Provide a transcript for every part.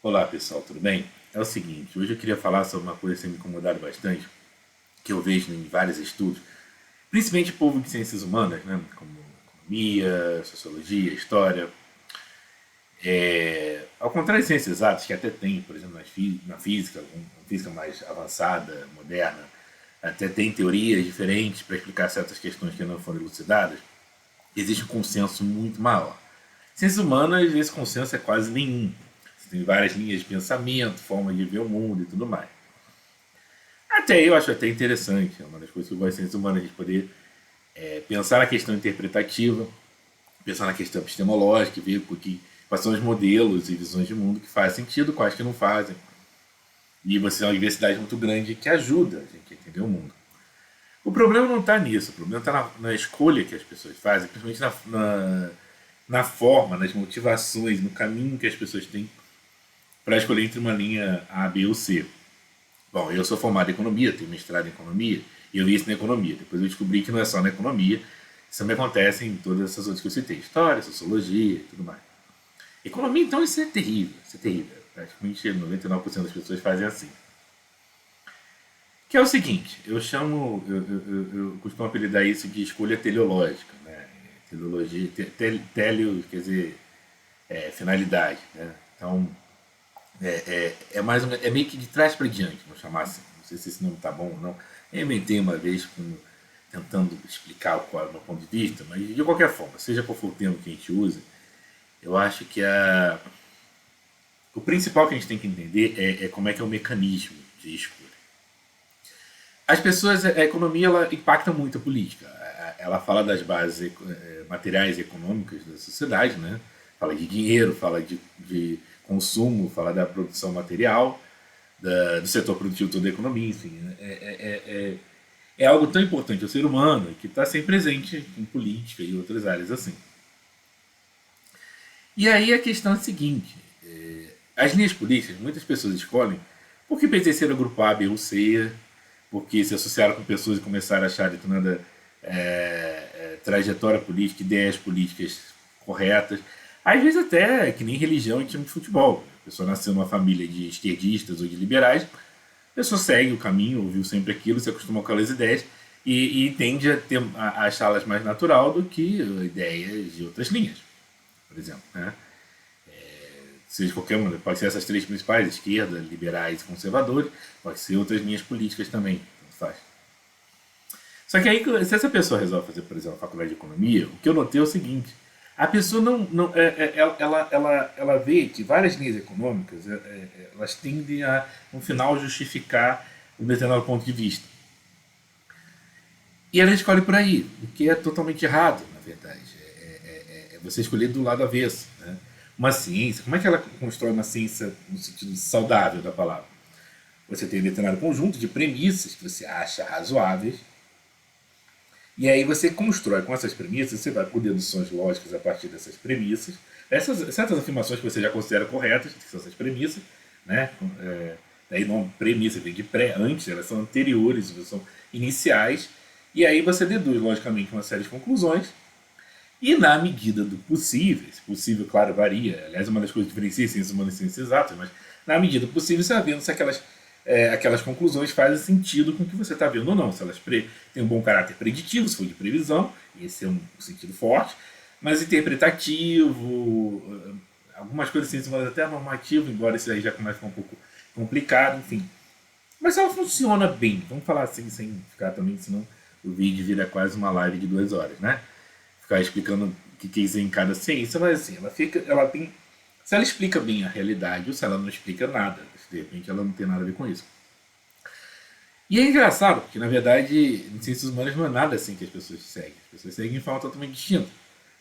Olá pessoal, tudo bem? É o seguinte, hoje eu queria falar sobre uma coisa que tem me incomodado bastante, que eu vejo em vários estudos, principalmente o povo de ciências humanas, né, como economia, sociologia, história. Ao contrário de ciências exatas, que até tem, por exemplo, na física, uma física mais avançada, moderna, até tem teorias diferentes para explicar certas questões que não foram elucidadas, existe um consenso muito maior. Ciências humanas, esse consenso é quase nenhum. Você tem várias linhas de pensamento, forma de ver o mundo e tudo mais. Até eu acho até interessante, é uma das coisas que eu gosto de ciências humanas, de poder pensar na questão interpretativa, pensar na questão epistemológica, ver quais são os modelos e visões de mundo que fazem sentido, quais que não fazem. E você é uma diversidade muito grande que ajuda a gente a entender o mundo. O problema não está nisso, o problema está na escolha que as pessoas fazem, principalmente na forma, nas motivações, no caminho que as pessoas têm para escolher entre uma linha A, B ou C. Bom, eu sou formado em economia, tenho mestrado em economia, e eu vi isso na economia. Depois eu descobri que não é só na economia, isso também acontece em todas essas outras que eu citei: história, sociologia e tudo mais. Economia, então, isso é terrível, isso é terrível. Praticamente 99% das pessoas fazem assim. Que é o seguinte, eu costumo apelidar isso de escolha teleológica, né? Teleologia, teleo, quer dizer, finalidade, né? Então, é meio que de trás para diante, vamos chamar assim. Não sei se esse nome tá bom ou não. Eu inventei uma vez tentando explicar qual é o meu ponto de vista, mas de qualquer forma, seja qual for o termo que a gente usa, eu acho que o principal que a gente tem que entender é como é que é o mecanismo de escolha. As pessoas, a economia ela impacta muito a política. Ela fala das bases materiais e econômicas da sociedade, né? Fala de dinheiro, fala de consumo, fala da produção material, do setor produtivo toda a economia, enfim. Né? É algo tão importante ao ser humano que está sempre presente em política e outras áreas assim. E aí a questão é a seguinte: as linhas políticas, muitas pessoas escolhem porque pertenceram ao grupo A, B ou C, porque se associaram com pessoas e começaram a achar determinada trajetória política, ideias políticas corretas. Às vezes até que nem religião e time de futebol. A pessoa nasceu numa família de esquerdistas ou de liberais, a pessoa segue o caminho, ouviu sempre aquilo, se acostumou com aquelas ideias e tende a achá-las mais natural do que ideias de outras linhas, por exemplo. Né? Seja qualquer uma, pode ser essas três principais: esquerda, liberais e conservadores, pode ser outras linhas políticas também, tanto faz. Só que aí, se essa pessoa resolve fazer, por exemplo, a faculdade de economia, o que eu notei é o seguinte: a pessoa ela vê que várias linhas econômicas elas tendem a, no final, justificar um determinado ponto de vista. E ela escolhe por aí, o que é totalmente errado, na verdade. É você escolher do lado avesso. Né? Uma ciência, como é que ela constrói uma ciência no sentido saudável da palavra? Você tem um determinado conjunto de premissas que você acha razoáveis, e aí você constrói com essas premissas, você vai por deduções lógicas a partir dessas premissas, essas certas afirmações que você já considera corretas, que são essas premissas, né? Daí não premissa, vem de pré, antes, elas são anteriores, são iniciais, e aí você deduz logicamente uma série de conclusões, e na medida do possível, esse possível, claro, varia, aliás, uma das coisas que diferencia ciências humanas e ciências exatas, mas na medida do possível você vai vendo se aquelas conclusões fazem sentido com o que você está vendo ou não. Se elas têm um bom caráter preditivo, se for de previsão, esse é um sentido forte, mas interpretativo, algumas coisas assim, mas até normativo, embora isso aí já comece a ficar um pouco complicado, enfim. Mas ela funciona bem, vamos falar assim, sem ficar também, senão o vídeo vira quase uma live de 2 horas, né? Ficar explicando o que é isso em cada ciência, mas assim, ela tem. Se ela explica bem a realidade ou se ela não explica nada, de repente ela não tem nada a ver com isso. E é engraçado, porque na verdade em ciências humanas não é nada assim que as pessoas seguem. As pessoas seguem de forma totalmente distinta.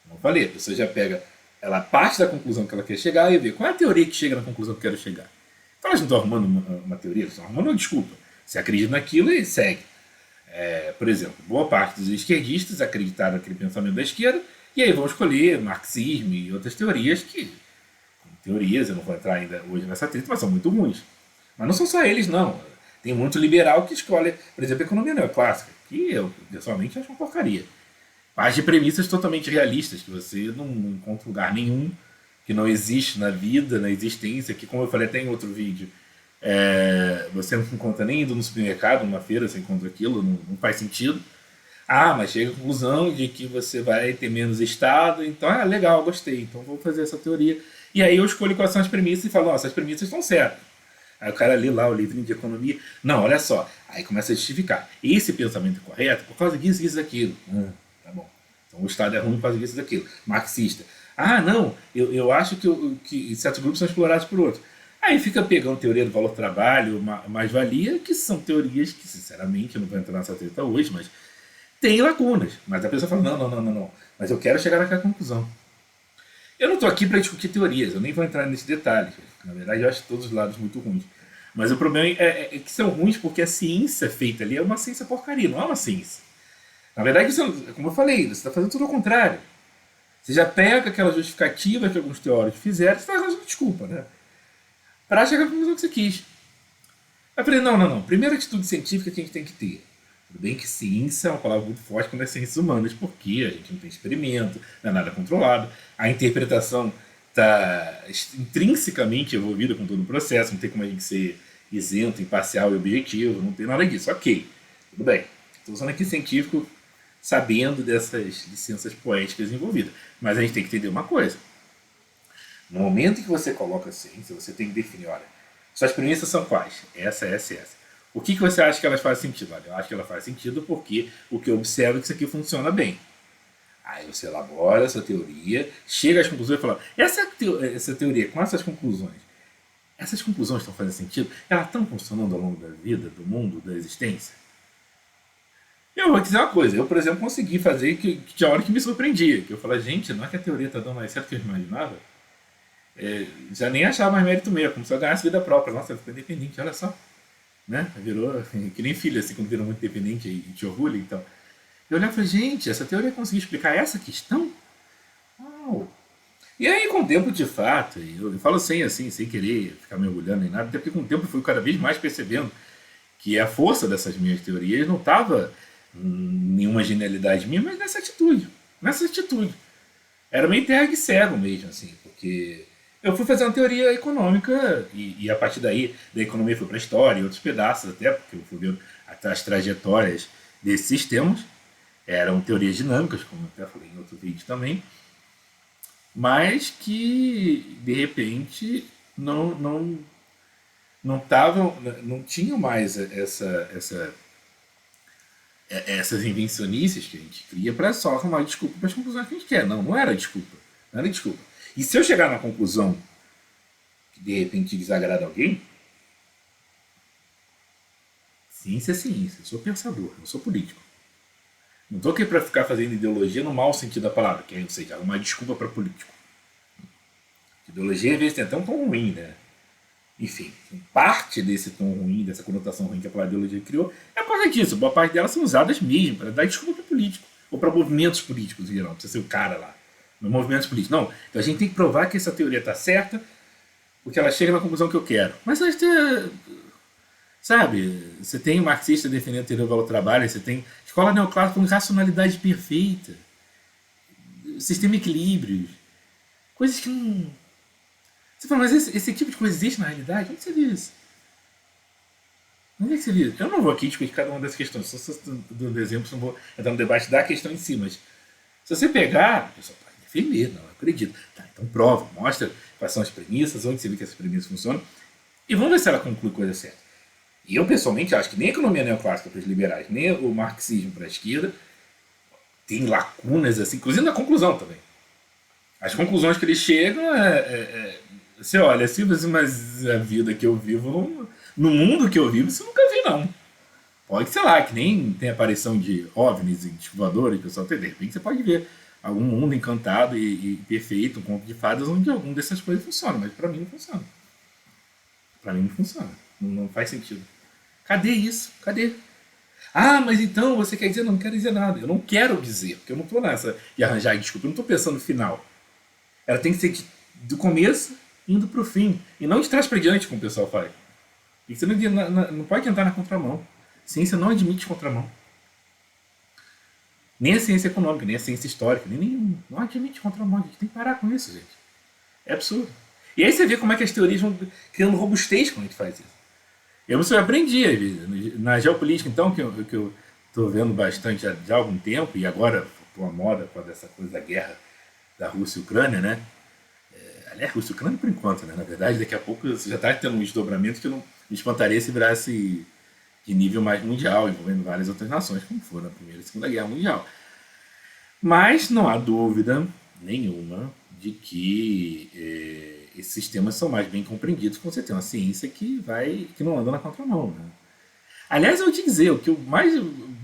Como eu falei, a pessoa já pega, ela parte da conclusão que ela quer chegar e vê qual é a teoria que chega na conclusão que eu quero chegar. Então elas não estão arrumando uma teoria, elas estão arrumando uma desculpa. Você acredita naquilo e segue. Por exemplo, boa parte dos esquerdistas acreditaram naquele pensamento da esquerda e aí vão escolher marxismo e outras teorias que, teorias, eu não vou entrar ainda hoje nessa treta, mas são muito ruins. Mas não são só eles, não. Tem muito liberal que escolhe, por exemplo, a economia neoclássica, que eu pessoalmente acho uma porcaria. Parte de premissas totalmente realistas, que você não encontra lugar nenhum, que não existe na vida, na existência, que como eu falei até em outro vídeo, você não encontra nem indo no supermercado, numa feira, você encontra aquilo, não faz sentido. Ah, mas chega à conclusão de que você vai ter menos estado, então, legal, gostei, então vou fazer essa teoria. E aí eu escolho quais são as premissas e falo, nossa, as premissas estão certas. Aí o cara lê lá o livrinho de economia, não, olha só, aí começa a justificar. Esse pensamento é correto por causa disso, isso, daquilo. Tá bom. Então o Estado é ruim por causa disso, daquilo. Marxista. Ah, não, eu acho que certos grupos são explorados por outros. Aí fica pegando teoria do valor-trabalho, mais-valia, que são teorias que, sinceramente, eu não vou entrar nessa treta hoje, mas tem lacunas. Mas a pessoa fala, não, não, não, não, não. Mas eu quero chegar naquela conclusão. Eu não estou aqui para discutir teorias, eu nem vou entrar nesse detalhe. Na verdade, eu acho todos os lados muito ruins. Mas o problema é que são ruins porque a ciência feita ali é uma ciência porcaria, não é uma ciência. Na verdade, como eu falei, você está fazendo tudo ao contrário. Você já pega aquela justificativa que alguns teóricos fizeram e faz uma desculpa, né? Para chegar à conclusão que você quis. Eu falei, não, não, não. Primeira atitude científica que a gente tem que ter. Tudo bem que ciência é uma palavra muito forte quando é ciências humanas, porque a gente não tem experimento, não é nada controlado, a interpretação está intrinsecamente envolvida com todo o processo, não tem como a gente ser isento, imparcial e objetivo, não tem nada disso. Ok, tudo bem. Estou usando aqui científico sabendo dessas licenças poéticas envolvidas. Mas a gente tem que entender uma coisa. No momento em que você coloca a ciência, você tem que definir, olha, suas premissas são quais? Essa. O que você acha que elas fazem sentido? Olha, eu acho que ela faz sentido porque o que eu observo é que isso aqui funciona bem. Aí você elabora essa teoria, chega às conclusões e fala, essa teoria, com essas conclusões estão fazendo sentido? Elas estão funcionando ao longo da vida, do mundo, da existência? Eu vou dizer uma coisa, eu, por exemplo, consegui fazer que tinha hora que me surpreendia, que eu falava, gente, não é que a teoria está dando mais certo que eu imaginava? Já nem achava mais mérito meu, como se eu ganhasse vida própria. Nossa, eu fico independente, olha só. Né? Virou que nem filho, assim, quando virou muito independente e te orgulha. Então, eu olhava e falei, gente, essa teoria conseguiu explicar essa questão? Uau! E aí, com o tempo, de fato, eu falo sem querer ficar me orgulhando nem nada, até porque com o tempo eu fui cada vez mais percebendo que a força dessas minhas teorias não estava em nenhuma genialidade minha, mas nessa atitude. Nessa atitude. Era meio terra de cego mesmo, assim, porque eu fui fazer uma teoria econômica e a partir daí da economia fui para a história e outros pedaços até, porque eu fui vendo as trajetórias desses sistemas. Eram teorias dinâmicas, como eu até falei em outro vídeo também, mas que de repente não tavam, não tinham mais essas invencionices que a gente cria para só arrumar desculpa para as conclusões que a gente quer. Não, não era desculpa. Não era desculpa. E se eu chegar na conclusão que de repente desagrada alguém, ciência é ciência. Eu sou pensador, eu sou político. Não estou aqui para ficar fazendo ideologia no mau sentido da palavra, que é, ou seja, uma desculpa para político. Ideologia às vezes tem até um tom ruim, né? Enfim, parte desse tom ruim, dessa conotação ruim que a palavra ideologia criou, é por causa disso. Boa parte delas são usadas mesmo para dar desculpa para político. Ou para movimentos políticos em geral. Não precisa ser o cara lá. Mas movimentos políticos. Não. Então a gente tem que provar que essa teoria está certa, porque ela chega na conclusão que eu quero. Mas sabe, você tem marxista defendendo a teoria do valor do trabalho, você tem escola neoclássica com racionalidade perfeita, sistema de equilíbrios, coisas que não. Você fala, mas esse tipo de coisa existe na realidade? Onde você viu isso? Onde é que você viu? Eu não vou aqui discutir cada uma dessas questões, só estou dando exemplos, não vou entrar no debate da questão em si, mas se você pegar, a pessoa pode defender, não, eu acredito. Tá, então prova, mostra quais são as premissas, onde você vê que essas premissas funcionam, e vamos ver se ela conclui coisa certa. E eu, pessoalmente, acho que nem a economia neoclássica para os liberais, nem o marxismo para a esquerda tem lacunas, assim, inclusive na conclusão também. As conclusões que eles chegam você olha assim, mas a vida que eu vivo, no mundo que eu vivo, isso eu nunca vi, não. Pode, sei lá, que nem tem aparição de OVNIs e de voadores, pessoal, de repente você pode ver algum mundo encantado e perfeito, um conto de fadas, onde alguma dessas coisas funciona, mas para mim não funciona. Para mim não funciona. Não faz sentido. Cadê isso? Cadê? Ah, mas então você quer dizer? Não quero dizer nada. Eu não quero dizer, porque eu não estou nessa de arranjar desculpa, eu não estou pensando no final. Ela tem que ser do começo indo para o fim, e não de trás para diante, como o pessoal faz. E você não pode entrar na contramão. Ciência não admite contramão. Nem a ciência econômica, nem a ciência histórica, nem nenhuma. Não admite contramão. A gente tem que parar com isso, gente. É absurdo. E aí você vê como é que as teorias vão criando robustez quando a gente faz isso. Eu aprendi às vezes. Na geopolítica, então, que eu estou vendo bastante já há algum tempo, e agora por uma moda com essa coisa da guerra da Rússia e Ucrânia, né? Aliás, Rússia e Ucrânia por enquanto, né? Na verdade, daqui a pouco você já está tendo um desdobramento que não me espantaria se virasse de nível mais mundial, envolvendo várias outras nações, como foi na Primeira e Segunda Guerra Mundial. Mas não há dúvida nenhuma de que esses sistemas são mais bem compreendidos quando você tem uma ciência que não anda na contramão. Né? Aliás, eu vou te dizer, o que eu mais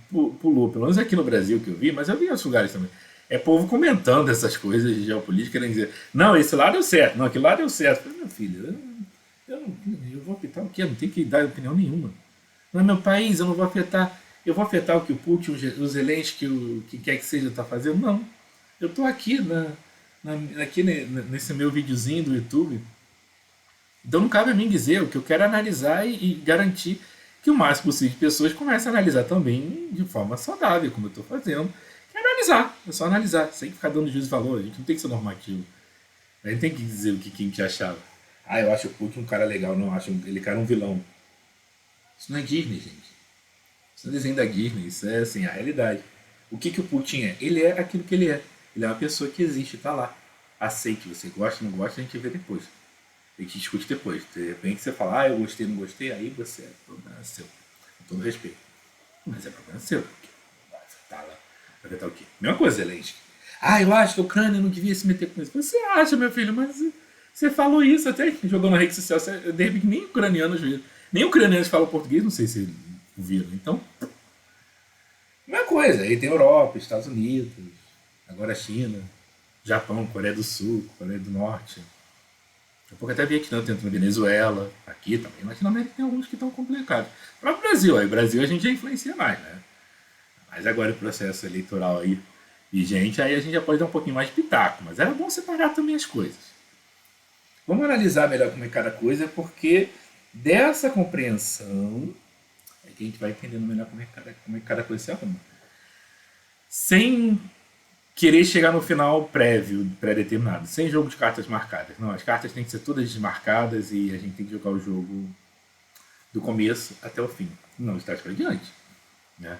pulou, pelo menos aqui no Brasil que eu vi, mas eu vi em outros lugares também, é povo comentando essas coisas de geopolítica, querendo dizer, não, esse lado deu certo, não, aquele lado deu certo. Eu falei, meu filho, eu vou afetar o quê? Eu não tenho que dar opinião nenhuma. Não é meu país, eu não vou afetar. Eu vou afetar o que o Putin, o Zelensky, o que quer que seja, está fazendo? Não. Eu estou aqui, aqui nesse meu videozinho do YouTube. Então não cabe a mim dizer, o que eu quero é analisar e garantir que o máximo possível de pessoas comecem a analisar também de forma saudável, como eu estou fazendo. É analisar, é só analisar, sem ficar dando juízo de valor. A gente não tem que ser normativo. A gente tem que dizer o que a gente achava. Ah, eu acho o Putin um cara legal, não acho ele cara um vilão. Isso não é Disney, gente. Isso não é desenho da Disney, isso é assim, a realidade. O que o Putin é? Ele é aquilo que ele é. Ele é uma pessoa que existe, está lá. Aceite, você gosta, não gosta, a gente vê depois. A gente discute depois. De repente você fala, ah, eu gostei, não gostei, aí você é problema seu. Com todo respeito. Mas é problema seu. Porque vai afetar lá. Vai afetar o quê? Mesma coisa, Zelensky. Ah, eu acho que a Ucrânia não devia se meter com isso. Você acha, meu filho, mas você falou isso até jogou na rede social. De repente nem ucranianos viram. Nem ucranianos falam português, não sei se viram. Então, mesma coisa. Aí tem Europa, Estados Unidos, agora a China, Japão, Coreia do Sul, Coreia do Norte. Daqui a pouco até Vietnã, tentando Venezuela, aqui também. Na Latinoamérica tem alguns que estão complicados. O próprio Brasil, aí Brasil a gente já influencia mais, né? Mas agora o processo eleitoral aí vigente, aí a gente já pode dar um pouquinho mais de pitaco. Mas era bom separar também as coisas. Vamos analisar melhor como é cada coisa, porque dessa compreensão é que a gente vai entendendo melhor como é que cada coisa se arruma. Sem querer chegar no final prévio, pré-determinado, sem jogo de cartas marcadas. Não, as cartas têm que ser todas desmarcadas e a gente tem que jogar o jogo do começo até o fim. Não está para diante. Né?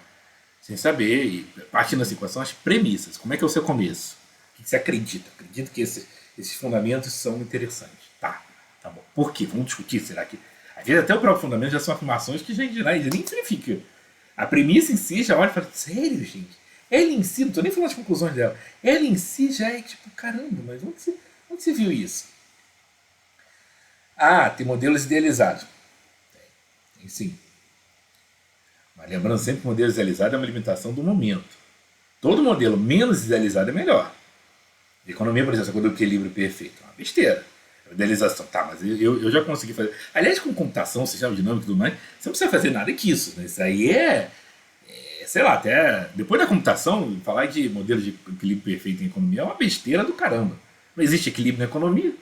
Sem saber, e partindo assim, quais são as premissas, como é que é o seu começo? O que você acredita? Acredito que esses fundamentos são interessantes. Tá bom. Por quê? Vamos discutir, será que... Às vezes até o próprio fundamento já são afirmações que a gente nem verifica. A premissa em si já olha e fala, sério, gente? Ela em si, não estou nem falando as conclusões dela, ela em si já é tipo, caramba, mas onde você viu isso? Ah, tem modelos idealizados. Tem sim. Mas lembrando sempre que o modelo idealizado é uma limitação do momento. Todo modelo menos idealizado é melhor. Economia, por exemplo, essa coisa do equilíbrio perfeito. É uma besteira. Idealização, tá, mas eu já consegui fazer. Aliás, com computação, sistema dinâmico e tudo mais, você não precisa fazer nada que isso. Né? Isso aí sei lá, até depois da computação, falar de modelo de equilíbrio perfeito em economia é uma besteira do caramba. Não existe equilíbrio na economia.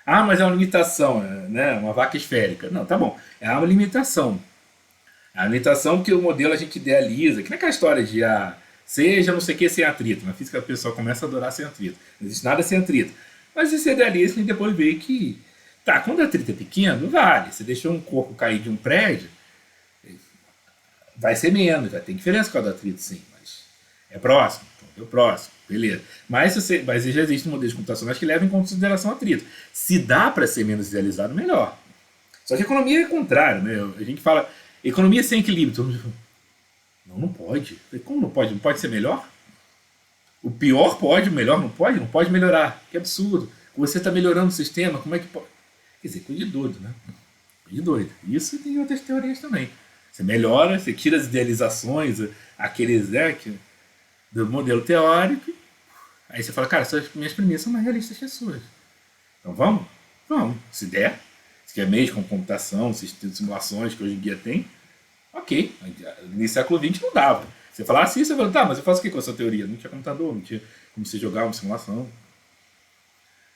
Ah, mas é uma limitação, né? Uma vaca esférica. Não, tá bom. É uma limitação. É uma limitação que o modelo a gente idealiza, que não é aquela história de seja não sei o que sem atrito. Na física a pessoa começa a adorar sem atrito. Não existe nada sem atrito. Mas você idealiza e depois vê que, quando o atrito é pequeno, vale. Você deixou um corpo cair de um prédio, vai ser menos, vai ter diferença com o do atrito, sim, mas é próximo, então é próximo, beleza. Mas já existem modelos computacionais que levam em consideração o atrito. Se dá para ser menos idealizado, melhor. Só que a economia é o contrário, né? A gente fala, economia sem equilíbrio. Todo mundo fala, não pode. Como não pode? Não pode ser melhor? O pior pode, o melhor não pode? Não pode melhorar. Que absurdo. Você está melhorando o sistema, como é que pode? Quer dizer, coisa de doido, né? Coisa de doido. Isso tem outras teorias também. Você melhora, você tira as idealizações, aqueles do modelo teórico, aí você fala, cara, essas minhas premissas são mais realistas que as suas. Então vamos? Vamos. Se der, se quer mesmo com computação, simulações que hoje em dia tem, ok. No século XX não dava. Você fala assim, você fala, tá, mas eu faço o que com essa teoria? Não tinha computador, não tinha como você jogar uma simulação.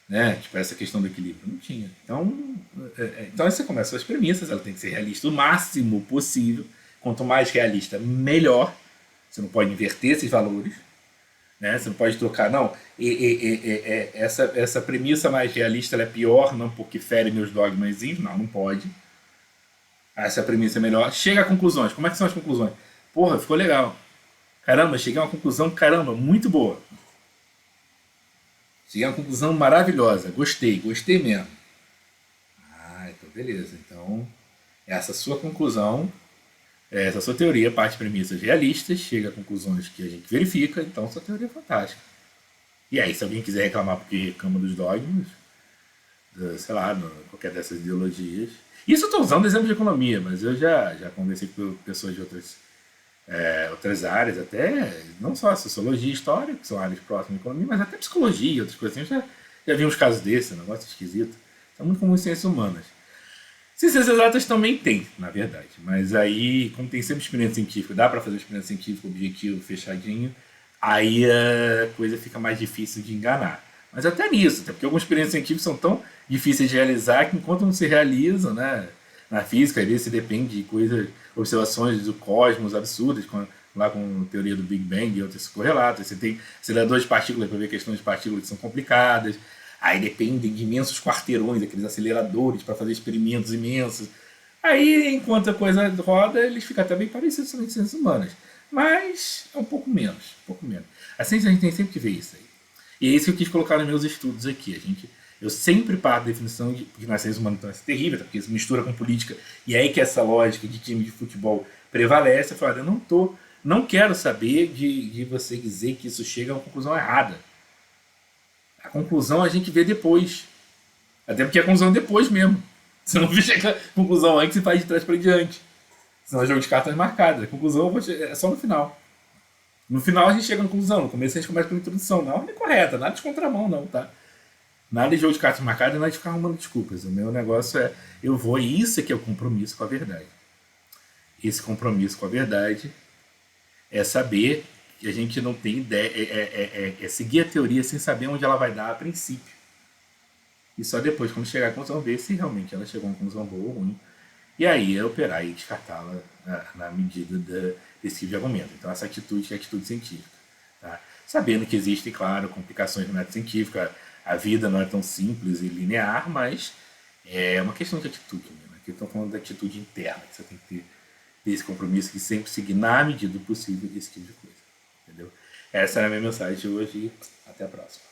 Né? Tipo, essa questão do equilíbrio. Não tinha. Então você começa as premissas, ela tem que ser realista o máximo possível. Quanto mais realista, melhor. Você não pode inverter esses valores. né? Você não pode trocar, não. Essa premissa mais realista ela é pior, não porque fere meus dogmas, não, não pode. Essa premissa é melhor. Chega a conclusões. Como é que são as conclusões? Porra, ficou legal. Caramba, cheguei a uma conclusão, caramba, muito boa. Cheguei a uma conclusão maravilhosa. Gostei, gostei mesmo. Ah, então beleza. Então, essa sua conclusão, essa sua teoria parte de premissas realistas, chega a conclusões que a gente verifica, então sua teoria é fantástica. E aí, se alguém quiser reclamar porque reclama dos dogmas, sei lá, qualquer dessas ideologias. Isso eu estou usando exemplo de economia, mas eu já conversei com pessoas de outras áreas, até não só sociologia e história, que são áreas próximas de economia, mas até psicologia e outras coisas assim. Eu já vi uns casos desses, um negócio esquisito. É muito comum em ciências humanas. Ciências exatas também tem, na verdade. Mas aí, como tem sempre experiência científica, dá para fazer experiência científica, objetivo, fechadinho, aí a coisa fica mais difícil de enganar. Mas até nisso, até porque algumas experiências científicas são tão difíceis de realizar que enquanto não se realizam, né, na física, às vezes se depende de coisas, observações do cosmos absurdas, lá com a teoria do Big Bang e outros correlatos. Você tem aceleradores de partículas para ver questões de partículas que são complicadas. Aí dependem de imensos quarteirões, aqueles aceleradores para fazer experimentos imensos. Aí, enquanto a coisa roda, eles ficam até bem parecidos com as ciências humanas. Mas é um pouco menos, um pouco menos. A ciência a gente tem sempre que ver isso aí. E é isso que eu quis colocar nos meus estudos aqui. Eu sempre parto da definição de que nas ciências humanas então, é terrível, porque se mistura com política, e é aí que essa lógica de time de futebol prevalece. Eu falo, não quero saber de você dizer que isso chega a uma conclusão errada. A conclusão a gente vê depois. Até porque a conclusão é depois mesmo. Você não chega a conclusão antes e faz de trás para diante. Senão é jogo de cartas marcadas. A conclusão é só no final. No final a gente chega na conclusão. No começo a gente começa com a introdução. Na ordem correta, nada de contramão, não, tá? Nada de jogo de cartas marcadas, nada de ficar arrumando desculpas. O meu negócio é eu vou, e isso aqui é o compromisso com a verdade. Esse compromisso com a verdade é saber que a gente não tem ideia, é seguir a teoria sem saber onde ela vai dar a princípio. E só depois, quando chegar a conclusão, ver se realmente ela chegou a uma conclusão boa ou ruim. E aí é operar e descartá-la na medida desse tipo de argumento. Então, essa atitude é a atitude científica. Tá? Sabendo que existem, claro, complicações no método científico, a vida não é tão simples e linear, mas é uma questão de atitude. Né? Aqui estão falando da atitude interna, que você tem que ter esse compromisso de sempre seguir, na medida do possível, esse tipo de coisa. Entendeu? Essa era a minha mensagem de hoje e até a próxima.